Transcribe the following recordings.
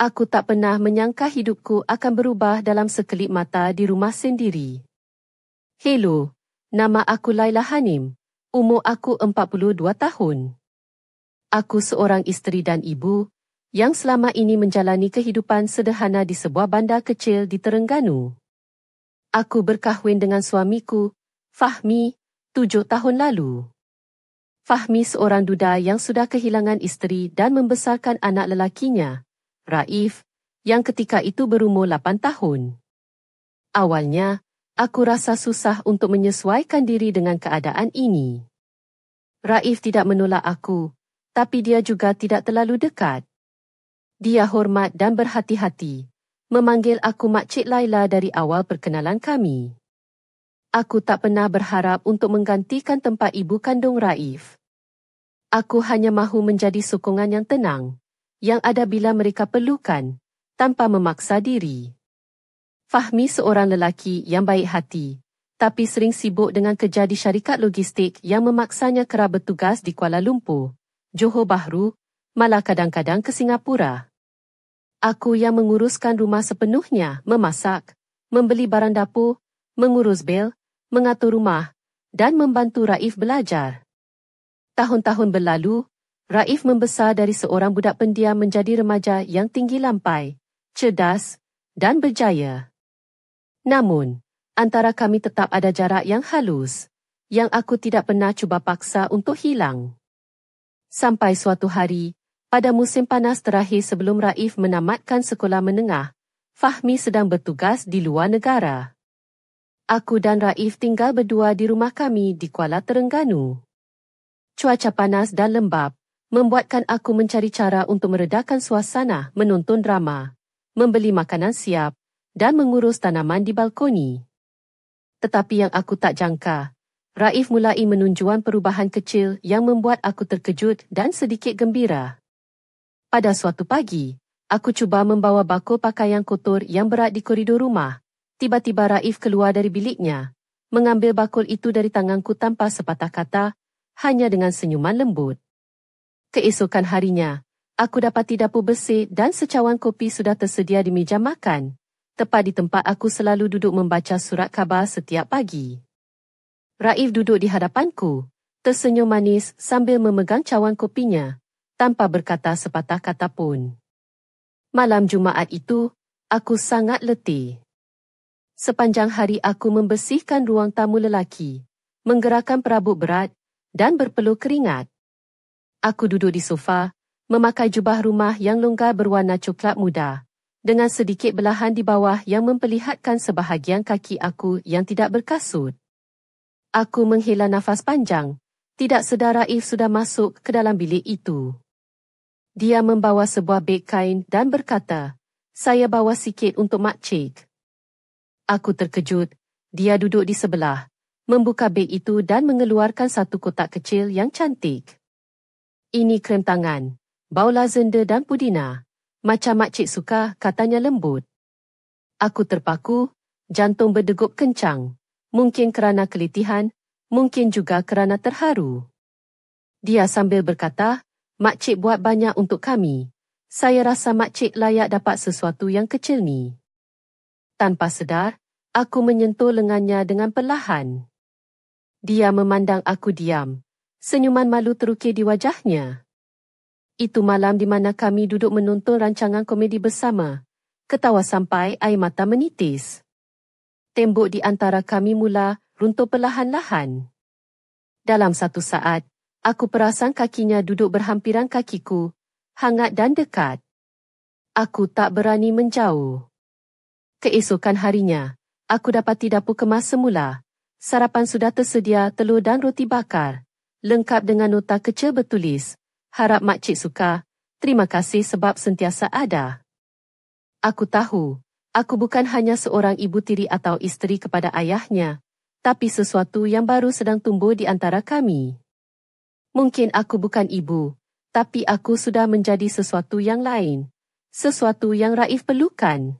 Aku tak pernah menyangka hidupku akan berubah dalam sekelip mata di rumah sendiri. Hello, nama aku Laila Hanim. Umur aku 42 tahun. Aku seorang isteri dan ibu yang selama ini menjalani kehidupan sederhana di sebuah bandar kecil di Terengganu. Aku berkahwin dengan suamiku, Fahmi, 7 tahun lalu. Fahmi seorang duda yang sudah kehilangan isteri dan membesarkan anak lelakinya, Raif, yang ketika itu berumur 8 tahun. Awalnya, aku rasa susah untuk menyesuaikan diri dengan keadaan ini. Raif tidak menolak aku, tapi dia juga tidak terlalu dekat. Dia hormat dan berhati-hati, memanggil aku Makcik Laila dari awal perkenalan kami. Aku tak pernah berharap untuk menggantikan tempat ibu kandung Raif. Aku hanya mahu menjadi sokongan yang tenang, yang ada bila mereka perlukan, tanpa memaksa diri. Fahmi seorang lelaki yang baik hati, tapi sering sibuk dengan kerja di syarikat logistik yang memaksanya kerap bertugas di Kuala Lumpur, Johor Bahru, malah kadang-kadang ke Singapura. Aku yang menguruskan rumah sepenuhnya, memasak, membeli barang dapur, mengurus bil, mengatur rumah, dan membantu Raif belajar. Tahun-tahun berlalu, Raif membesar dari seorang budak pendiam menjadi remaja yang tinggi lampai, cerdas, dan berjaya. Namun, antara kami tetap ada jarak yang halus, yang aku tidak pernah cuba paksa untuk hilang. Sampai suatu hari, pada musim panas terakhir sebelum Raif menamatkan sekolah menengah, Fahmi sedang bertugas di luar negara. Aku dan Raif tinggal berdua di rumah kami di Kuala Terengganu. Cuaca panas dan lembap membuatkan aku mencari cara untuk meredakan suasana menonton drama, membeli makanan siap, dan mengurus tanaman di balkoni. Tetapi yang aku tak jangka, Raif mulai menunjukkan perubahan kecil yang membuat aku terkejut dan sedikit gembira. Pada suatu pagi, aku cuba membawa bakul pakaian kotor yang berat di koridor rumah. Tiba-tiba Raif keluar dari biliknya, mengambil bakul itu dari tanganku tanpa sepatah kata, hanya dengan senyuman lembut. Keesokan harinya, aku dapati dapur bersih dan secawan kopi sudah tersedia di meja makan, tepat di tempat aku selalu duduk membaca surat khabar setiap pagi. Raif duduk di hadapanku, tersenyum manis sambil memegang cawan kopinya, tanpa berkata sepatah kata pun. Malam Jumaat itu, aku sangat letih. Sepanjang hari aku membersihkan ruang tamu lelaki, menggerakkan perabot berat, dan berpeluh keringat. Aku duduk di sofa, memakai jubah rumah yang longgar berwarna coklat muda, dengan sedikit belahan di bawah yang memperlihatkan sebahagian kaki aku yang tidak berkasut. Aku menghela nafas panjang, tidak sedar Raif sudah masuk ke dalam bilik itu. Dia membawa sebuah beg kain dan berkata, "Saya bawa sikit untuk makcik." Aku terkejut, dia duduk di sebelah, membuka beg itu dan mengeluarkan satu kotak kecil yang cantik. "Ini krem tangan, bau lavender dan pudina. Macam makcik suka," katanya lembut. Aku terpaku, jantung berdegup kencang. Mungkin kerana keletihan, mungkin juga kerana terharu. Dia sambil berkata, "Makcik buat banyak untuk kami. Saya rasa makcik layak dapat sesuatu yang kecil ni." Tanpa sedar, aku menyentuh lengannya dengan perlahan. Dia memandang aku diam. Senyuman malu terukir di wajahnya. Itu malam di mana kami duduk menonton rancangan komedi bersama. Ketawa sampai air mata menitis. Tembok di antara kami mula runtuh perlahan-lahan. Dalam satu saat, aku perasan kakinya duduk berhampiran kakiku, hangat dan dekat. Aku tak berani menjauh. Keesokan harinya, aku dapati dapur kemas semula. Sarapan sudah tersedia telur dan roti bakar, lengkap dengan nota kecil bertulis, "Harap makcik suka, terima kasih sebab sentiasa ada." Aku tahu, aku bukan hanya seorang ibu tiri atau isteri kepada ayahnya, tapi sesuatu yang baru sedang tumbuh di antara kami. Mungkin aku bukan ibu, tapi aku sudah menjadi sesuatu yang lain, sesuatu yang Raif perlukan.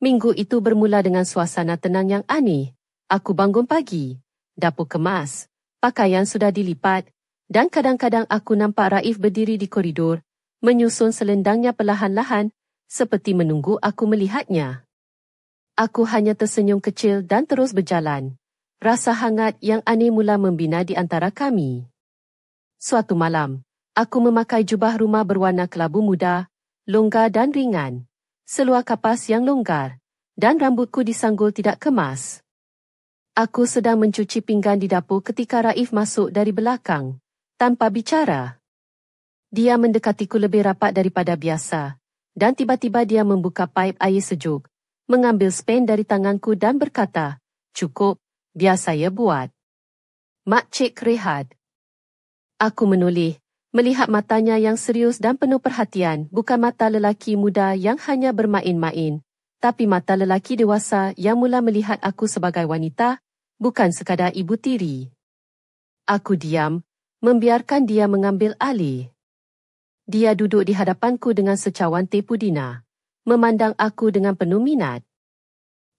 Minggu itu bermula dengan suasana tenang yang aneh. Aku bangun pagi, dapur kemas, pakaian sudah dilipat, dan kadang-kadang aku nampak Raif berdiri di koridor, menyusun selendangnya perlahan-lahan seperti menunggu aku melihatnya. Aku hanya tersenyum kecil dan terus berjalan. Rasa hangat yang aneh mula membina di antara kami. Suatu malam, aku memakai jubah rumah berwarna kelabu muda, longgar dan ringan, seluar kapas yang longgar, dan rambutku disanggul tidak kemas. Aku sedang mencuci pinggan di dapur ketika Raif masuk dari belakang, tanpa bicara. Dia mendekatiku lebih rapat daripada biasa, dan tiba-tiba dia membuka paip air sejuk, mengambil spen dari tanganku dan berkata, "Cukup, biar saya buat." Makcik rehat. Aku menoleh, melihat matanya yang serius dan penuh perhatian bukan mata lelaki muda yang hanya bermain-main, tapi mata lelaki dewasa yang mula melihat aku sebagai wanita, bukan sekadar ibu tiri. Aku diam, membiarkan dia mengambil alih. Dia duduk di hadapanku dengan secawan teh pudina, memandang aku dengan penuh minat.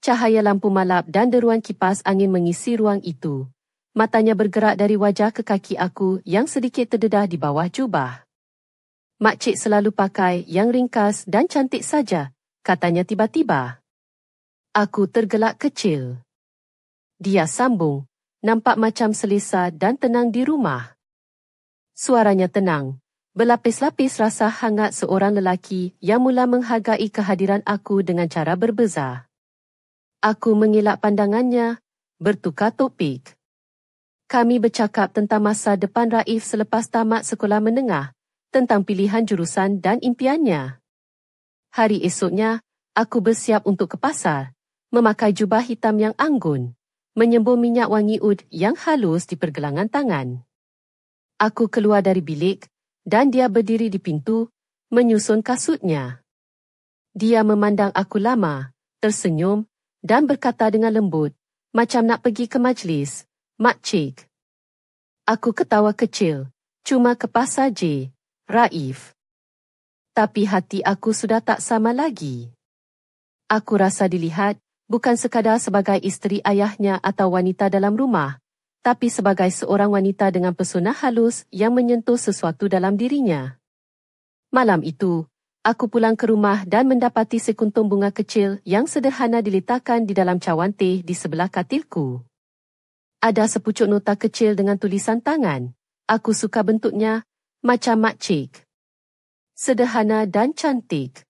Cahaya lampu malap dan deruan kipas angin mengisi ruang itu. Matanya bergerak dari wajah ke kaki aku yang sedikit terdedah di bawah jubah. "Makcik selalu pakai yang ringkas dan cantik saja," katanya tiba-tiba. Aku tergelak kecil. Dia sambung, "Nampak macam selesa dan tenang di rumah." Suaranya tenang. Berlapis-lapis rasa hangat seorang lelaki yang mula menghargai kehadiran aku dengan cara berbeza. Aku mengelak pandangannya, bertukar topik. Kami bercakap tentang masa depan Raif selepas tamat sekolah menengah, tentang pilihan jurusan dan impiannya. Hari esoknya, aku bersiap untuk ke pasar, memakai jubah hitam yang anggun, menyembur minyak wangi ud yang halus di pergelangan tangan. Aku keluar dari bilik, dan dia berdiri di pintu, menyusun kasutnya. Dia memandang aku lama, tersenyum, dan berkata dengan lembut, macam nak pergi ke majlis, "Makcik." Aku ketawa kecil, "Cuma ke pasar je, Raif." Tapi hati aku sudah tak sama lagi. Aku rasa dilihat, bukan sekadar sebagai isteri ayahnya atau wanita dalam rumah, tapi sebagai seorang wanita dengan pesona halus yang menyentuh sesuatu dalam dirinya. Malam itu, aku pulang ke rumah dan mendapati sekuntum bunga kecil yang sederhana diletakkan di dalam cawan teh di sebelah katilku. Ada sepucuk nota kecil dengan tulisan tangan. Aku suka bentuknya, macam makcik. Sederhana dan cantik.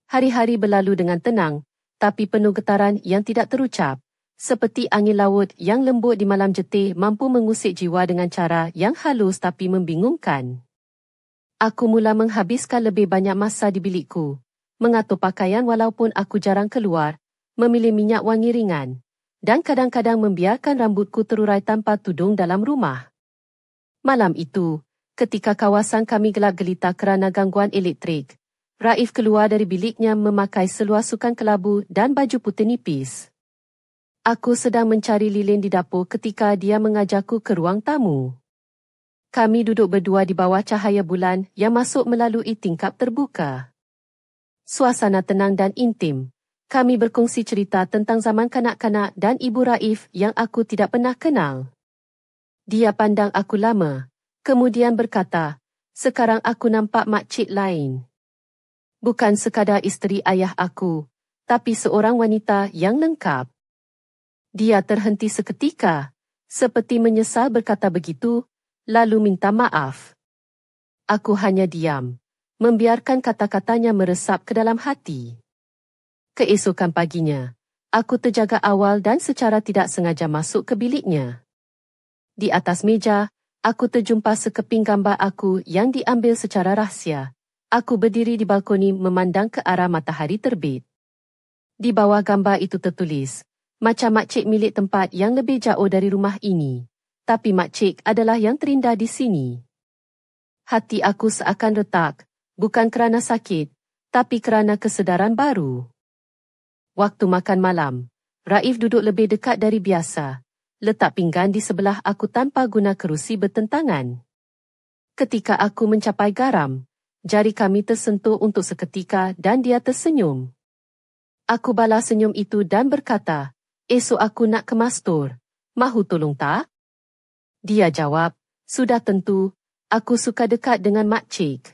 Hari-hari berlalu dengan tenang, tapi penuh getaran yang tidak terucap. Seperti angin laut yang lembut di malam getih mampu mengusik jiwa dengan cara yang halus tapi membingungkan. Aku mula menghabiskan lebih banyak masa di bilikku, mengatur pakaian walaupun aku jarang keluar, memilih minyak wangi ringan, dan kadang-kadang membiarkan rambutku terurai tanpa tudung dalam rumah. Malam itu, ketika kawasan kami gelap gelita kerana gangguan elektrik, Raif keluar dari biliknya memakai seluar sukan kelabu dan baju putih nipis. Aku sedang mencari lilin di dapur ketika dia mengajakku ke ruang tamu. Kami duduk berdua di bawah cahaya bulan yang masuk melalui tingkap terbuka. Suasana tenang dan intim. Kami berkongsi cerita tentang zaman kanak-kanak dan ibu Raif yang aku tidak pernah kenal. Dia pandang aku lama, kemudian berkata, "Sekarang aku nampak makcik lain. Bukan sekadar isteri ayah aku, tapi seorang wanita yang lengkap." Dia terhenti seketika, seperti menyesal berkata begitu, lalu minta maaf. Aku hanya diam, membiarkan kata-katanya meresap ke dalam hati. Keesokan paginya, aku terjaga awal dan secara tidak sengaja masuk ke biliknya. Di atas meja, aku terjumpa sekeping gambar aku yang diambil secara rahsia. Aku berdiri di balkoni memandang ke arah matahari terbit. Di bawah gambar itu tertulis, "Macam makcik milik tempat yang lebih jauh dari rumah ini. Tapi makcik adalah yang terindah di sini." Hati aku seakan retak, bukan kerana sakit, tapi kerana kesedaran baru. Waktu makan malam, Raif duduk lebih dekat dari biasa, letak pinggan di sebelah aku tanpa guna kerusi bertentangan. Ketika aku mencapai garam, jari kami tersentuh untuk seketika dan dia tersenyum. Aku balas senyum itu dan berkata, "Esok aku nak ke Mastur. Mahu tolong tak?" Dia jawab, "Sudah tentu, aku suka dekat dengan makcik."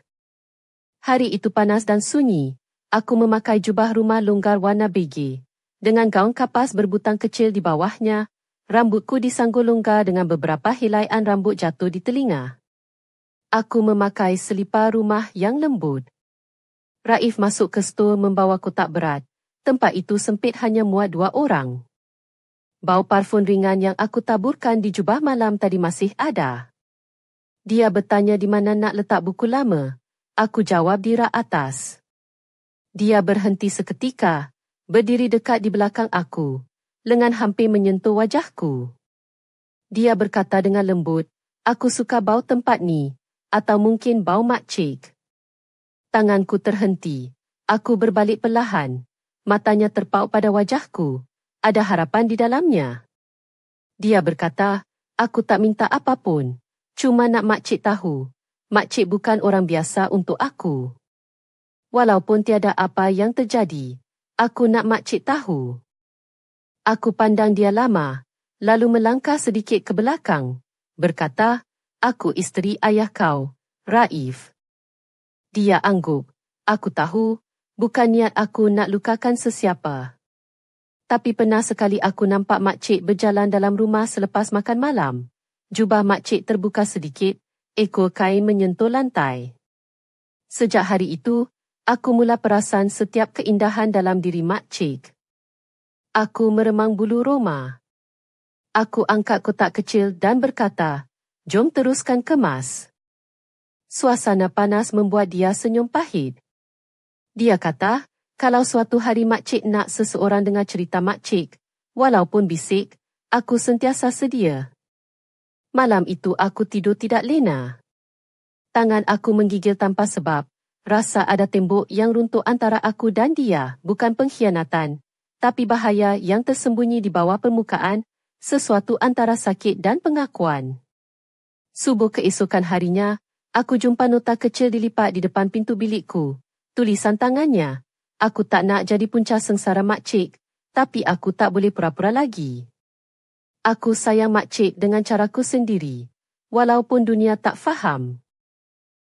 Hari itu panas dan sunyi. Aku memakai jubah rumah longgar warna beige, dengan gaun kapas berbutang kecil di bawahnya. Rambutku disanggul longgar dengan beberapa helaian rambut jatuh di telinga. Aku memakai selipar rumah yang lembut. Raif masuk ke stor membawa kotak berat. Tempat itu sempit hanya muat 2 orang. Bau parfum ringan yang aku taburkan di jubah malam tadi masih ada. Dia bertanya di mana nak letak buku lama. Aku jawab di rak atas. Dia berhenti seketika, berdiri dekat di belakang aku, lengan hampir menyentuh wajahku. Dia berkata dengan lembut, aku suka bau tempat ni, atau mungkin bau makcik. Tanganku terhenti. Aku berbalik perlahan. Matanya terpaut pada wajahku. Ada harapan di dalamnya. Dia berkata, aku tak minta apapun. Cuma nak makcik tahu. Makcik bukan orang biasa untuk aku. Walaupun tiada apa yang terjadi, aku nak makcik tahu. Aku pandang dia lama, lalu melangkah sedikit ke belakang. Berkata, aku isteri ayah kau, Raif. Dia angguk. Aku tahu, bukan niat aku nak lukakan sesiapa. Tapi pernah sekali aku nampak makcik berjalan dalam rumah selepas makan malam. Jubah makcik terbuka sedikit, ekor kain menyentuh lantai. Sejak hari itu, aku mula perasan setiap keindahan dalam diri makcik. Aku meremang bulu roma. Aku angkat kotak kecil dan berkata, jom teruskan kemas. Suasana panas membuat dia senyum pahit. Dia kata, kalau suatu hari makcik nak seseorang dengar cerita makcik, walaupun bisik, aku sentiasa sedia. Malam itu aku tidur tidak lena. Tangan aku menggigil tanpa sebab. Rasa ada tembok yang runtuh antara aku dan dia, bukan pengkhianatan, tapi bahaya yang tersembunyi di bawah permukaan, sesuatu antara sakit dan pengakuan. Subuh keesokan harinya, aku jumpa nota kecil dilipat di depan pintu bilikku. Tulisan tangannya, aku tak nak jadi punca sengsara makcik, tapi aku tak boleh pura-pura lagi. Aku sayang makcik dengan caraku sendiri, walaupun dunia tak faham.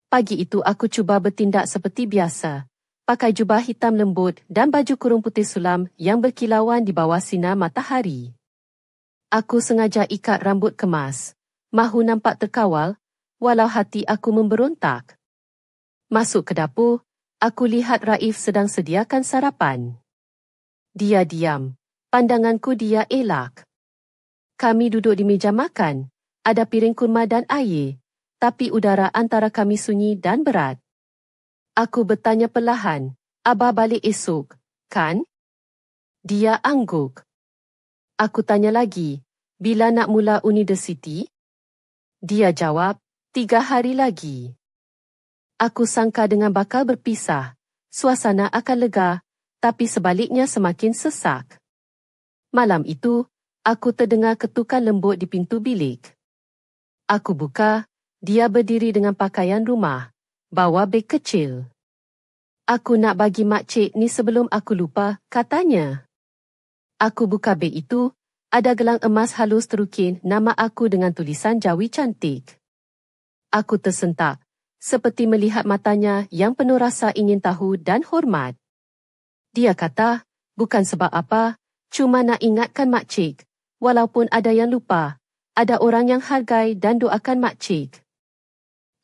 Pagi itu aku cuba bertindak seperti biasa, pakai jubah hitam lembut dan baju kurung putih sulam yang berkilauan di bawah sinar matahari. Aku sengaja ikat rambut kemas, mahu nampak terkawal, walau hati aku memberontak. Masuk ke dapur, aku lihat Raif sedang sediakan sarapan. Dia diam, pandanganku dia elak. Kami duduk di meja makan, ada piring kurma dan air, tapi udara antara kami sunyi dan berat. Aku bertanya perlahan, Abah balik esok, kan? Dia angguk. Aku tanya lagi, bila nak mula universiti? Dia jawab, 3 hari lagi. Aku sangka dengan bakal berpisah, suasana akan lega, tapi sebaliknya semakin sesak. Malam itu, aku terdengar ketukan lembut di pintu bilik. Aku buka, dia berdiri dengan pakaian rumah, bawa beg kecil. Aku nak bagi makcik ni sebelum aku lupa, katanya. Aku buka beg itu, ada gelang emas halus terukin nama aku dengan tulisan Jawi cantik. Aku tersentak, seperti melihat matanya yang penuh rasa ingin tahu dan hormat. Dia kata, bukan sebab apa, cuma nak ingatkan makcik, walaupun ada yang lupa, ada orang yang hargai dan doakan makcik.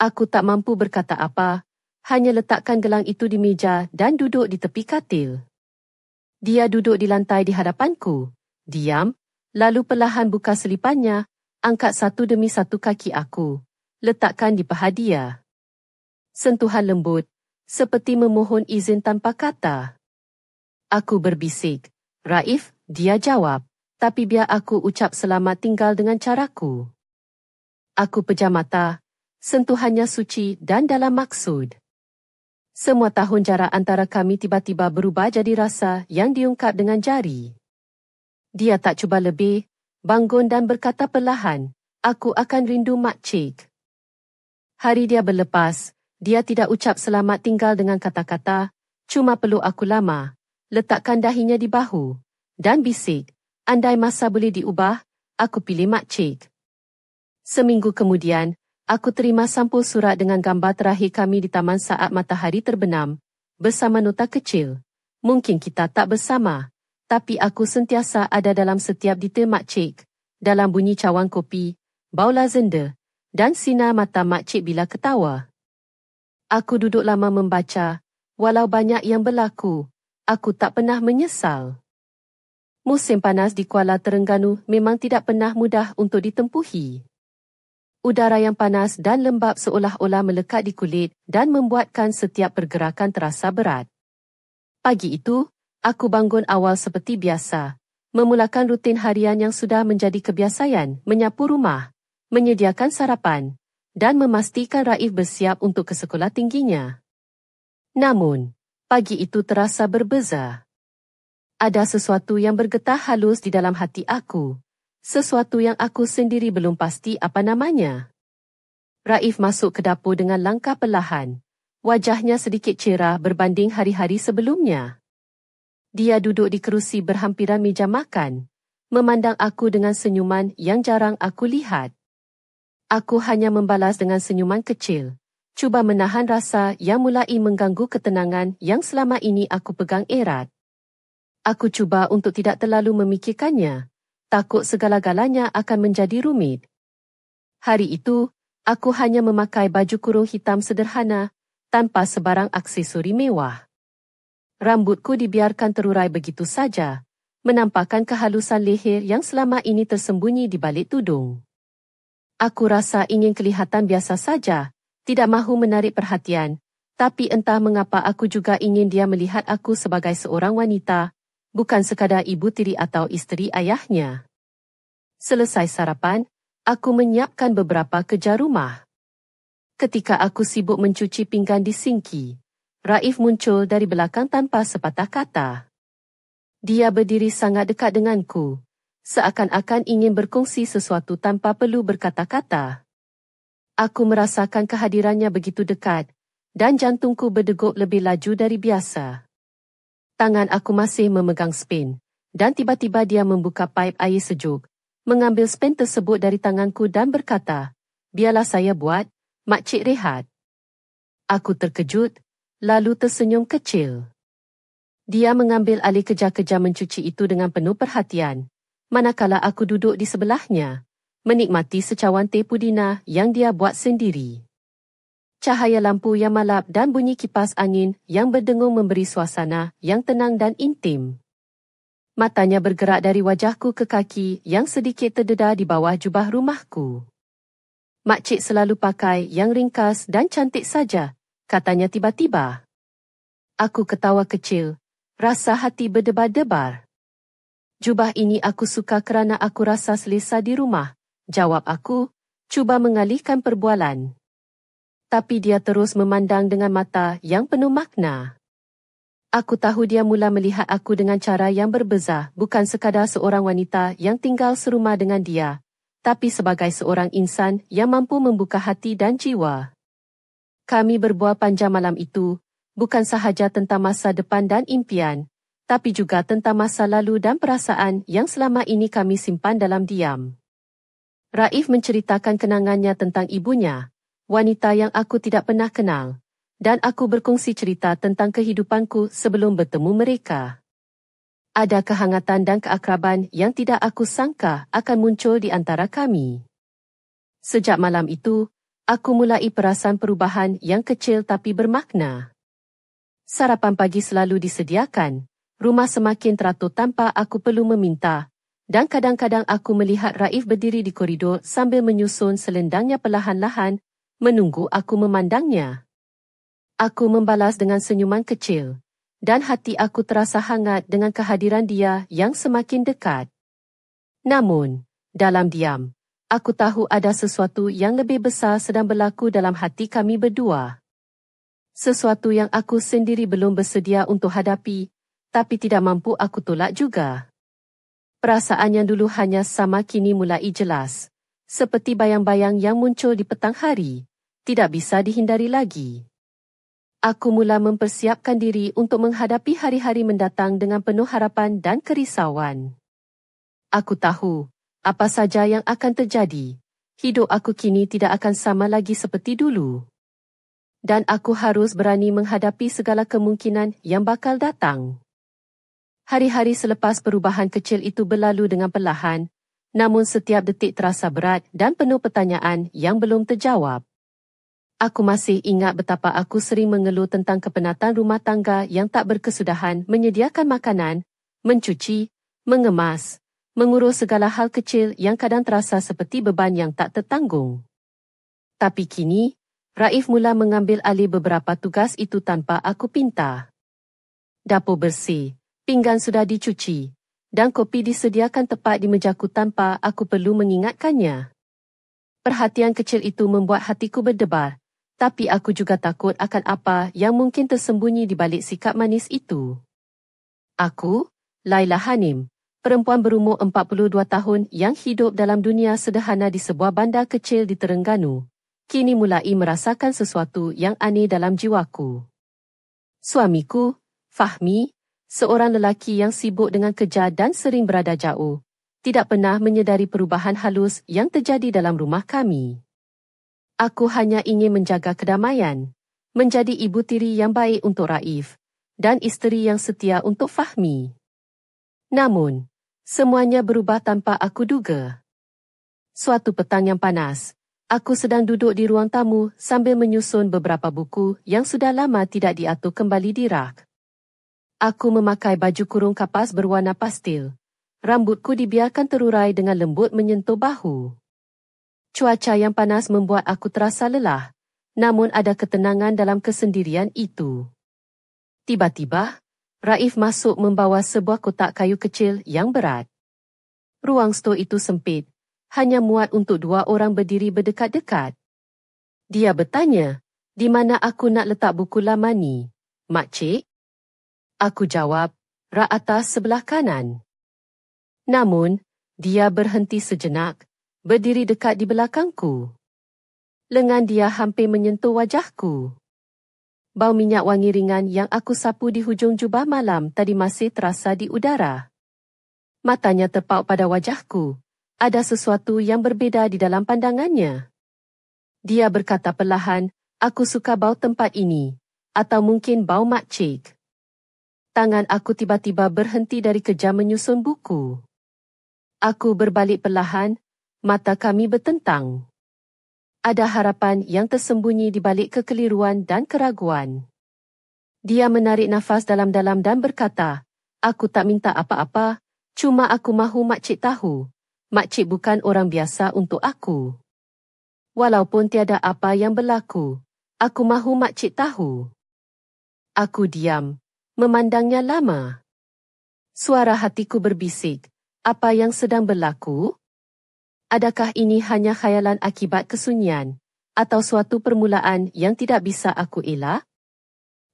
Aku tak mampu berkata apa, hanya letakkan gelang itu di meja dan duduk di tepi katil. Dia duduk di lantai di hadapanku, diam, lalu perlahan buka selipannya, angkat satu demi satu kaki aku, letakkan di paha dia. Sentuhan lembut, seperti memohon izin tanpa kata. Aku berbisik, Raif, dia jawab, tapi biar aku ucap selamat tinggal dengan caraku. Aku pejam mata, sentuhannya suci dan dalam maksud. Semua tahun jarak antara kami tiba-tiba berubah jadi rasa yang diungkap dengan jari. Dia tak cuba lebih, bangun dan berkata perlahan, aku akan rindu makcik. Hari dia berlepas, dia tidak ucap selamat tinggal dengan kata-kata, cuma peluk aku lama, letakkan dahinya di bahu, dan bisik, andai masa boleh diubah, aku pilih makcik. Seminggu kemudian, aku terima sampul surat dengan gambar terakhir kami di taman saat matahari terbenam, bersama nota kecil. Mungkin kita tak bersama, tapi aku sentiasa ada dalam setiap detail makcik, dalam bunyi cawan kopi, bau lavender, dan sinar mata makcik bila ketawa. Aku duduk lama membaca, walau banyak yang berlaku, aku tak pernah menyesal. Musim panas di Kuala Terengganu memang tidak pernah mudah untuk ditempuhi. Udara yang panas dan lembap seolah-olah melekat di kulit dan membuatkan setiap pergerakan terasa berat. Pagi itu, aku bangun awal seperti biasa, memulakan rutin harian yang sudah menjadi kebiasaan, menyapu rumah, menyediakan sarapan, dan memastikan Raif bersiap untuk ke sekolah tingginya. Namun, pagi itu terasa berbeza. Ada sesuatu yang bergetar halus di dalam hati aku, sesuatu yang aku sendiri belum pasti apa namanya. Raif masuk ke dapur dengan langkah perlahan. Wajahnya sedikit cerah berbanding hari-hari sebelumnya. Dia duduk di kerusi berhampiran meja makan, memandang aku dengan senyuman yang jarang aku lihat. Aku hanya membalas dengan senyuman kecil, cuba menahan rasa yang mulai mengganggu ketenangan yang selama ini aku pegang erat. Aku cuba untuk tidak terlalu memikirkannya, takut segala-galanya akan menjadi rumit. Hari itu, aku hanya memakai baju kurung hitam sederhana, tanpa sebarang aksesori mewah. Rambutku dibiarkan terurai begitu saja, menampakkan kehalusan leher yang selama ini tersembunyi di balik tudung. Aku rasa ingin kelihatan biasa saja, tidak mahu menarik perhatian, tapi entah mengapa aku juga ingin dia melihat aku sebagai seorang wanita, bukan sekadar ibu tiri atau isteri ayahnya. Selesai sarapan, aku menyiapkan beberapa kerja rumah. Ketika aku sibuk mencuci pinggan di sinki, Raif muncul dari belakang tanpa sepatah kata. Dia berdiri sangat dekat denganku, seakan-akan ingin berkongsi sesuatu tanpa perlu berkata-kata. Aku merasakan kehadirannya begitu dekat, dan jantungku berdegup lebih laju dari biasa. Tangan aku masih memegang spen, dan tiba-tiba dia membuka paip air sejuk, mengambil spen tersebut dari tanganku dan berkata, "Biarlah saya buat, Makcik rehat." Aku terkejut, lalu tersenyum kecil. Dia mengambil alih kerja-kerja mencuci itu dengan penuh perhatian, manakala aku duduk di sebelahnya, menikmati secawan teh pudina yang dia buat sendiri. Cahaya lampu yang malap dan bunyi kipas angin yang berdengung memberi suasana yang tenang dan intim. Matanya bergerak dari wajahku ke kaki yang sedikit terdedah di bawah jubah rumahku. "Makcik selalu pakai yang ringkas dan cantik saja," katanya tiba-tiba. Aku ketawa kecil, rasa hati berdebar-debar. "Jubah ini aku suka kerana aku rasa selesa di rumah," jawab aku, cuba mengalihkan perbualan. Tapi dia terus memandang dengan mata yang penuh makna. Aku tahu dia mula melihat aku dengan cara yang berbeza, bukan sekadar seorang wanita yang tinggal serumah dengan dia, tapi sebagai seorang insan yang mampu membuka hati dan jiwa. Kami berbual panjang malam itu, bukan sahaja tentang masa depan dan impian, tapi juga tentang masa lalu dan perasaan yang selama ini kami simpan dalam diam. Raif menceritakan kenangannya tentang ibunya, wanita yang aku tidak pernah kenal, dan aku berkongsi cerita tentang kehidupanku sebelum bertemu mereka. Ada kehangatan dan keakraban yang tidak aku sangka akan muncul di antara kami. Sejak malam itu, aku mulai perasan perubahan yang kecil tapi bermakna. Sarapan pagi selalu disediakan, rumah semakin teratur tanpa aku perlu meminta, dan kadang-kadang aku melihat Raif berdiri di koridor sambil menyusun selendangnya perlahan-lahan, menunggu aku memandangnya. Aku membalas dengan senyuman kecil, dan hati aku terasa hangat dengan kehadiran dia yang semakin dekat. Namun, dalam diam, aku tahu ada sesuatu yang lebih besar sedang berlaku dalam hati kami berdua. Sesuatu yang aku sendiri belum bersedia untuk hadapi, tapi tidak mampu aku tolak juga. Perasaan yang dulu hanya sama kini mulai jelas, seperti bayang-bayang yang muncul di petang hari, tidak bisa dihindari lagi. Aku mula mempersiapkan diri untuk menghadapi hari-hari mendatang dengan penuh harapan dan kerisauan. Aku tahu, apa saja yang akan terjadi, hidup aku kini tidak akan sama lagi seperti dulu. Dan aku harus berani menghadapi segala kemungkinan yang bakal datang. Hari-hari selepas perubahan kecil itu berlalu dengan perlahan, namun setiap detik terasa berat dan penuh pertanyaan yang belum terjawab. Aku masih ingat betapa aku sering mengeluh tentang kepenatan rumah tangga yang tak berkesudahan menyediakan makanan, mencuci, mengemas, mengurus segala hal kecil yang kadang terasa seperti beban yang tak tertanggung. Tapi kini, Raif mula mengambil alih beberapa tugas itu tanpa aku pinta. Dapur bersih, pinggan sudah dicuci, dan kopi disediakan tepat di mejaku tanpa aku perlu mengingatkannya. Perhatian kecil itu membuat hatiku berdebar, tapi aku juga takut akan apa yang mungkin tersembunyi di balik sikap manis itu. Aku, Laila Hanim, perempuan berumur 42 tahun yang hidup dalam dunia sederhana di sebuah bandar kecil di Terengganu, kini mulai merasakan sesuatu yang aneh dalam jiwaku. Suamiku, Fahmi, seorang lelaki yang sibuk dengan kerja dan sering berada jauh, tidak pernah menyedari perubahan halus yang terjadi dalam rumah kami. Aku hanya ingin menjaga kedamaian, menjadi ibu tiri yang baik untuk Raif, dan isteri yang setia untuk Fahmi. Namun, semuanya berubah tanpa aku duga. Suatu petang yang panas, aku sedang duduk di ruang tamu sambil menyusun beberapa buku yang sudah lama tidak diatur kembali di rak. Aku memakai baju kurung kapas berwarna pastel. Rambutku dibiarkan terurai dengan lembut menyentuh bahu. Cuaca yang panas membuat aku terasa lelah, namun ada ketenangan dalam kesendirian itu. Tiba-tiba, Raif masuk membawa sebuah kotak kayu kecil yang berat. Ruang stor itu sempit, hanya muat untuk 2 orang berdiri berdekat-dekat. Dia bertanya, di mana aku nak letak buku lama ni, Makcik? Aku jawab, rak atas sebelah kanan. Namun, dia berhenti sejenak, berdiri dekat di belakangku. Lengan dia hampir menyentuh wajahku. Bau minyak wangi ringan yang aku sapu di hujung jubah malam tadi masih terasa di udara. Matanya terpaut pada wajahku. Ada sesuatu yang berbeza di dalam pandangannya. Dia berkata perlahan, aku suka bau tempat ini, atau mungkin bau makcik. Tangan aku tiba-tiba berhenti dari kerja menyusun buku. Aku berbalik perlahan, mata kami bertentang. Ada harapan yang tersembunyi di balik kekeliruan dan keraguan. Dia menarik nafas dalam-dalam dan berkata, aku tak minta apa-apa, cuma aku mahu makcik tahu. Makcik bukan orang biasa untuk aku. Walaupun tiada apa yang berlaku, aku mahu makcik tahu. Aku diam, memandangnya lama. Suara hatiku berbisik, apa yang sedang berlaku? Adakah ini hanya khayalan akibat kesunyian, atau suatu permulaan yang tidak bisa aku elak?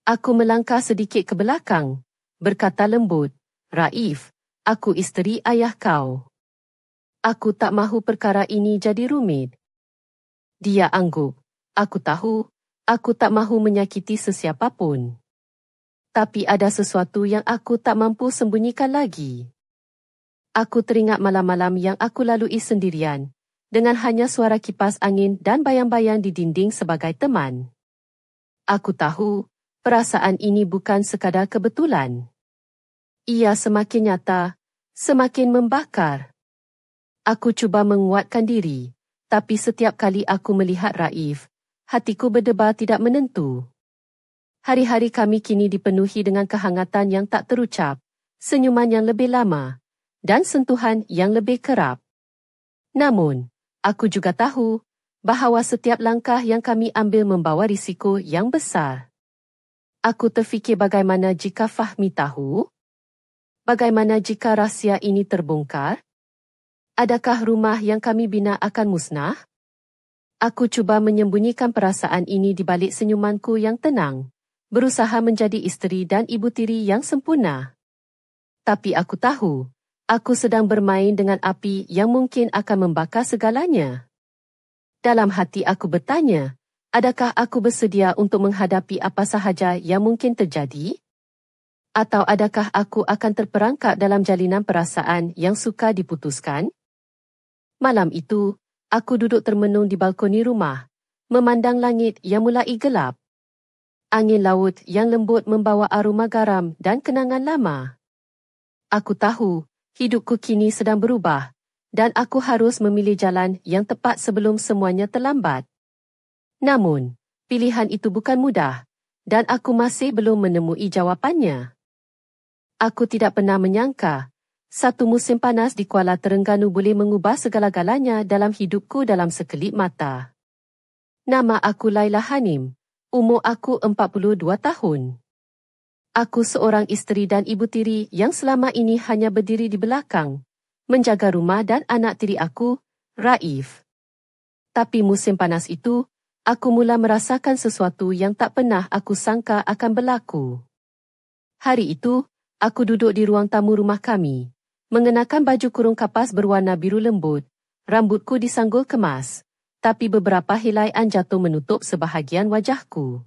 Aku melangkah sedikit ke belakang, berkata lembut, Raif, aku isteri ayah kau. Aku tak mahu perkara ini jadi rumit. Dia angguk, aku tahu, aku tak mahu menyakiti sesiapa pun. Tapi ada sesuatu yang aku tak mampu sembunyikan lagi. Aku teringat malam-malam yang aku lalui sendirian, dengan hanya suara kipas angin dan bayang-bayang di dinding sebagai teman. Aku tahu, perasaan ini bukan sekadar kebetulan. Ia semakin nyata, semakin membakar. Aku cuba menguatkan diri, tapi setiap kali aku melihat Raif, hatiku berdebar tidak menentu. Hari-hari kami kini dipenuhi dengan kehangatan yang tak terucap, senyuman yang lebih lama, dan sentuhan yang lebih kerap. Namun, aku juga tahu bahawa setiap langkah yang kami ambil membawa risiko yang besar. Aku terfikir bagaimana jika Fahmi tahu? Bagaimana jika rahsia ini terbongkar? Adakah rumah yang kami bina akan musnah? Aku cuba menyembunyikan perasaan ini di balik senyumanku yang tenang, berusaha menjadi isteri dan ibu tiri yang sempurna. Tapi aku tahu, aku sedang bermain dengan api yang mungkin akan membakar segalanya. Dalam hati aku bertanya, adakah aku bersedia untuk menghadapi apa sahaja yang mungkin terjadi? Atau adakah aku akan terperangkap dalam jalinan perasaan yang sukar diputuskan? Malam itu, aku duduk termenung di balkoni rumah, memandang langit yang mulai gelap. Angin laut yang lembut membawa aroma garam dan kenangan lama. Aku tahu, hidupku kini sedang berubah, dan aku harus memilih jalan yang tepat sebelum semuanya terlambat. Namun, pilihan itu bukan mudah, dan aku masih belum menemui jawapannya. Aku tidak pernah menyangka, satu musim panas di Kuala Terengganu boleh mengubah segala-galanya dalam hidupku dalam sekelip mata. Nama aku Laila Hanim. Umur aku 42 tahun. Aku seorang isteri dan ibu tiri yang selama ini hanya berdiri di belakang, menjaga rumah dan anak tiri aku, Raif. Tapi musim panas itu, aku mula merasakan sesuatu yang tak pernah aku sangka akan berlaku. Hari itu, aku duduk di ruang tamu rumah kami, mengenakan baju kurung kapas berwarna biru lembut, rambutku disanggul kemas. Tapi beberapa helaian jatuh menutup sebahagian wajahku.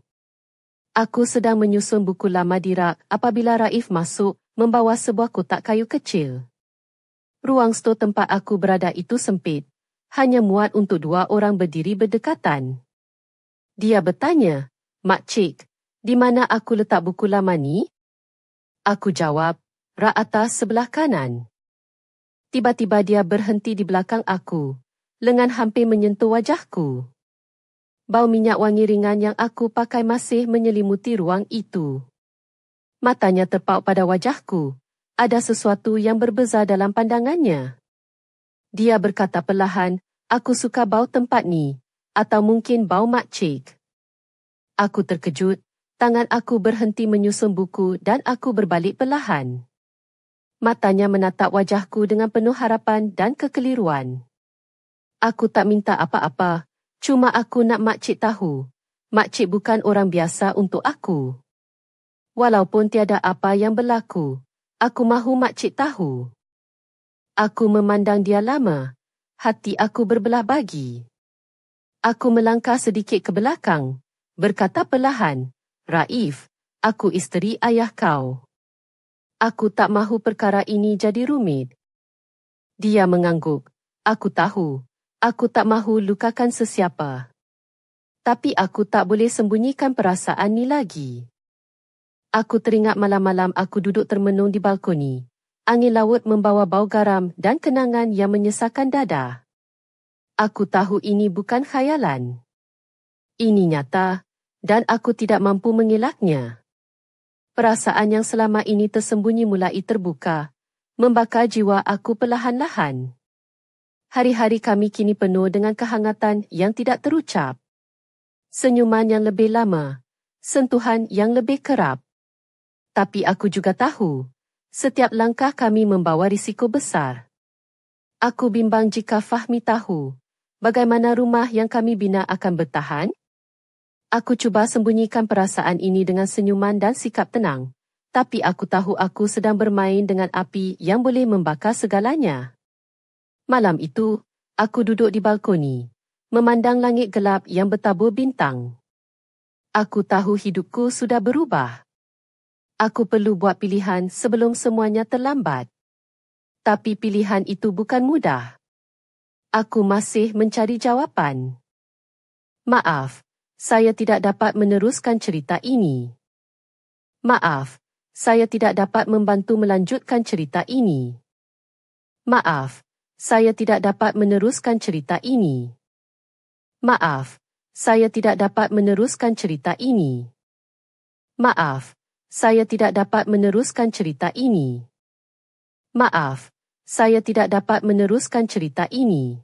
Aku sedang menyusun buku lama di rak apabila Raif masuk membawa sebuah kotak kayu kecil. Ruang stor tempat aku berada itu sempit, hanya muat untuk 2 orang berdiri berdekatan. Dia bertanya, "Makcik, di mana aku letak buku lama ni?" Aku jawab, "Rak atas sebelah kanan." Tiba-tiba dia berhenti di belakang aku. Lengan hampir menyentuh wajahku. Bau minyak wangi ringan yang aku pakai masih menyelimuti ruang itu. Matanya terpaut pada wajahku. Ada sesuatu yang berbeza dalam pandangannya. Dia berkata perlahan, "Aku suka bau tempat ni, atau mungkin bau makcik." Aku terkejut, tangan aku berhenti menyusun buku dan aku berbalik perlahan. Matanya menatap wajahku dengan penuh harapan dan kekeliruan. Aku tak minta apa-apa, cuma aku nak makcik tahu. Makcik bukan orang biasa untuk aku. Walaupun tiada apa yang berlaku, aku mahu makcik tahu. Aku memandang dia lama, hati aku berbelah bagi. Aku melangkah sedikit ke belakang, berkata perlahan, "Raif, aku isteri ayah kau. Aku tak mahu perkara ini jadi rumit." Dia mengangguk. Aku tahu. Aku tak mahu lukakan sesiapa. Tapi aku tak boleh sembunyikan perasaan ni lagi. Aku teringat malam-malam aku duduk termenung di balkoni. Angin laut membawa bau garam dan kenangan yang menyesakkan dada. Aku tahu ini bukan khayalan. Ini nyata, dan aku tidak mampu mengelaknya. Perasaan yang selama ini tersembunyi mulai terbuka, membakar jiwa aku perlahan-lahan. Hari-hari kami kini penuh dengan kehangatan yang tidak terucap. Senyuman yang lebih lama, sentuhan yang lebih kerap. Tapi aku juga tahu, setiap langkah kami membawa risiko besar. Aku bimbang jika Fahmi tahu, bagaimana rumah yang kami bina akan bertahan. Aku cuba sembunyikan perasaan ini dengan senyuman dan sikap tenang, tapi aku tahu aku sedang bermain dengan api yang boleh membakar segalanya. Malam itu, aku duduk di balkoni, memandang langit gelap yang bertabur bintang. Aku tahu hidupku sudah berubah. Aku perlu buat pilihan sebelum semuanya terlambat. Tapi pilihan itu bukan mudah. Aku masih mencari jawapan. Maaf, saya tidak dapat meneruskan cerita ini. Maaf, saya tidak dapat membantu melanjutkan cerita ini. Maaf, saya tidak dapat meneruskan cerita ini. Maaf, saya tidak dapat meneruskan cerita ini. Maaf, saya tidak dapat meneruskan cerita ini. Maaf, saya tidak dapat meneruskan cerita ini.